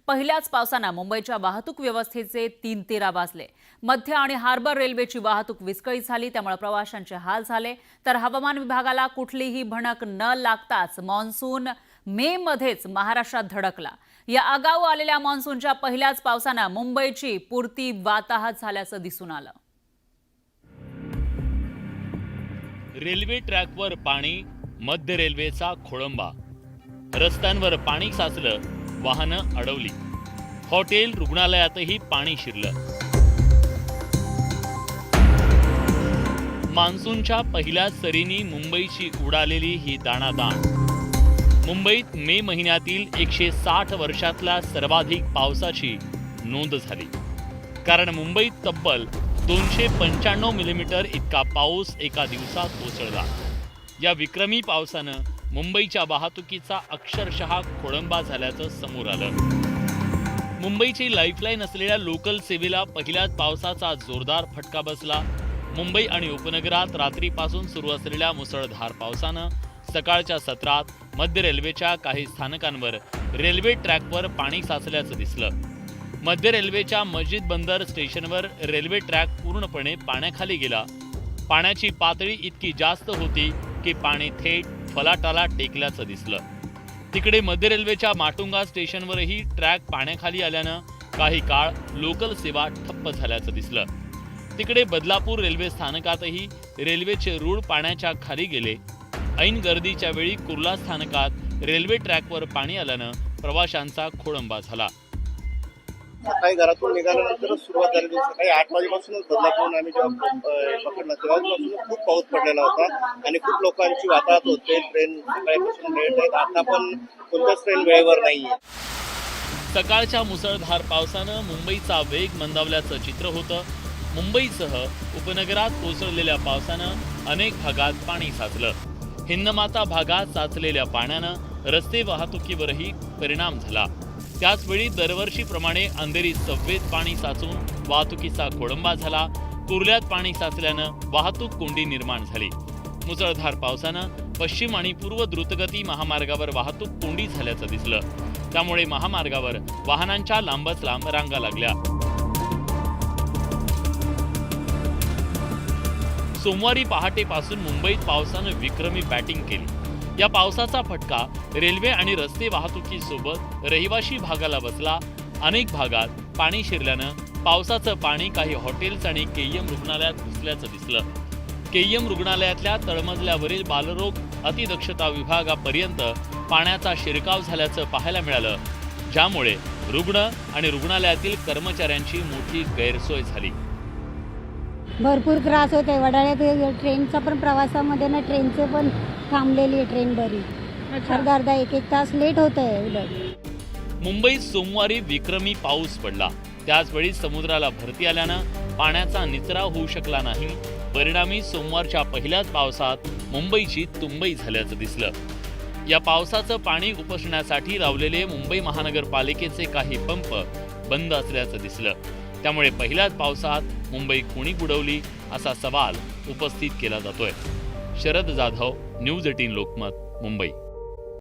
पहिल्याच पावसाने मुंबईच्या वाहतूक व्यवस्थेचे 3 तेरा वाजले। मध्य आणि हार्बर रेल्वेची वाहतूक विस्कळीत झाली, त्यामुळे प्रवाशांचे हाल झाले। तर हवामान विभागाला कुठलीही भणक न लागताच मॉन्सून मे मध्येच महाराष्ट्रात धडकला। या आगाऊ आलेल्या मॉन्सूनच्या पहिल्याच पावसाने मुंबईची पुरती वाताहत झाल्याचं दिसून आलं। रेल्वे ट्रॅकवर पाणी, मध्य रेल्वेचा खोळंबा, रस्त्यांवर पाणी साचलं, वाहनं अडवली, हॉटेल रुग्णालयातही पाणी शिरलं। मान्सूनच्या पहिल्या सरींनी मुंबईची उडालेली ही दाणादाण। मुंबईत मे महिन्यातील 160 वर्षातल्या सर्वाधिक पावसाची नोंद झाली, कारण मुंबईत तब्बल 295 मिलीमीटर इतका पाऊस एका दिवसात कोसळला। या विक्रमी पावसानं मुंबईच्या वाहतुकीचा अक्षरशः खोळंबा झाल्याचं समोर आलं। मुंबईची लाईफलाईन असलेल्या लोकल सेवेला पहिल्याच पावसाचा जोरदार फटका बसला। मुंबई आणि उपनगरात रात्रीपासून सुरू असलेल्या मुसळधार पावसानं सकाळच्या सत्रात मध्य रेल्वेच्या काही स्थानकांवर रेल्वे ट्रॅकवर पाणी साचल्याचं दिसलं। मध्य रेल्वेच्या मस्जिद बंदर स्टेशनवर रेल्वे ट्रॅक पूर्णपणे पाण्याखाली गेला। पाण्याची पातळी इतकी जास्त होती की पाणी थेट फलाटाला टेकल्याचं दिसलं। तिकडे मध्य रेल्वेच्या माटुंगा स्टेशनवरही ट्रॅक पाण्याखाली आल्यानं काही काळ लोकल सेवा ठप्प झाल्याचं दिसलं। तिकडे बदलापूर रेल्वे स्थानकातही रेल्वेचे रूळ पाण्याच्या खाली गेले। ऐन गर्दीच्या वेळी कुर्ला स्थानकात रेल्वे ट्रॅकवर पाणी आल्यानं प्रवाशांचा खोळंबा झाला। सकाळी घरातून निघाल्यानंतर सुरुवात झाली। सकाळी 8 वाजेपासूनच बदलापूर आम्ही जेव्हा पकडला तेव्हापासून खूप पाऊस पडलेला होता आणि खूप लोकांची वाताहत होते। ट्रेन सकाळपासून लेट आहेत, आता पण कोणत्याच ट्रेन वेळेवर नाहीये। सकाळच्या मुसळधार पावसानं मुंबईचा वेग मंदावल्याचं चित्र होतं। मुंबईसह उपनगरात कोसळलेल्या पावसानं अनेक भागात पाणी साचलं। हिंदमाता भागात साचलेल्या पाण्यानं रस्ते वाहतुकीवरही परिणाम झाला। त्याचवेळी दरवर्षीप्रमाणे अंधेरी सबवेत पाणी साचून वाहतुकीचा खोळंबा झाला। कुर्ल्यात पाणी साचल्यानं वाहतूक कोंडी निर्माण झाली। मुसळधार पावसानं पश्चिम आणि पूर्व द्रुतगती महामार्गावर वाहतूक कोंडी झाल्याचं दिसलं। त्यामुळे महामार्गावर वाहनांच्या लांबच लांब रांगा लागल्या। सोमवारी पहाटेपासून मुंबईत पावसानं विक्रमी बॅटिंग केली। या पावसाचा फटका रेल्वे आणि रस्ते वाहतुकीसोबत रहिवाशी भागाला बसला। अनेक भागात पाणी शिरल्यानं पावसाचं पाणी काही हॉटेल्स आणि केईएम रुग्णालयात घुसल्याचं दिसलं। केईएम रुग्णालयातल्या तळमजल्यावरील बालरोग अतिदक्षता विभागापर्यंत पाण्याचा शिरकाव झाल्याचं पाहायला मिळालं, ज्यामुळे रुग्ण आणि रुग्णालयातील कर्मचाऱ्यांची मोठी गैरसोय झाली। भरपूर त्रास होते। वडाळ्यात ट्रेनचा पण प्रवासामध्ये ना ट्रेनचे पण थांबलेली आहे ट्रेन बरी, अर्धा एक तास लेट होत आहे उलट। मुंबईत सोमवारी विक्रमी पाऊस पडला। त्याचवेळी समुद्राला भरती आल्यानं पाण्याचा निचरा होऊ शकला नाही। परिणामी सोमवारच्या पहिल्याच पावसात मुंबईची तुंबई झाल्याचं दिसलं। या पावसाचं पाणी उपसण्यासाठी लावलेले मुंबई महानगरपालिकेचे काही पंप बंद असल्याचं दिसलं। त्यामुळे पहिल्याच पावसात मुंबई कोणी बुडवली असा सवाल उपस्थित केला जातोय। शरद जाधव, न्यूज 18 लोकमत, मुंबई।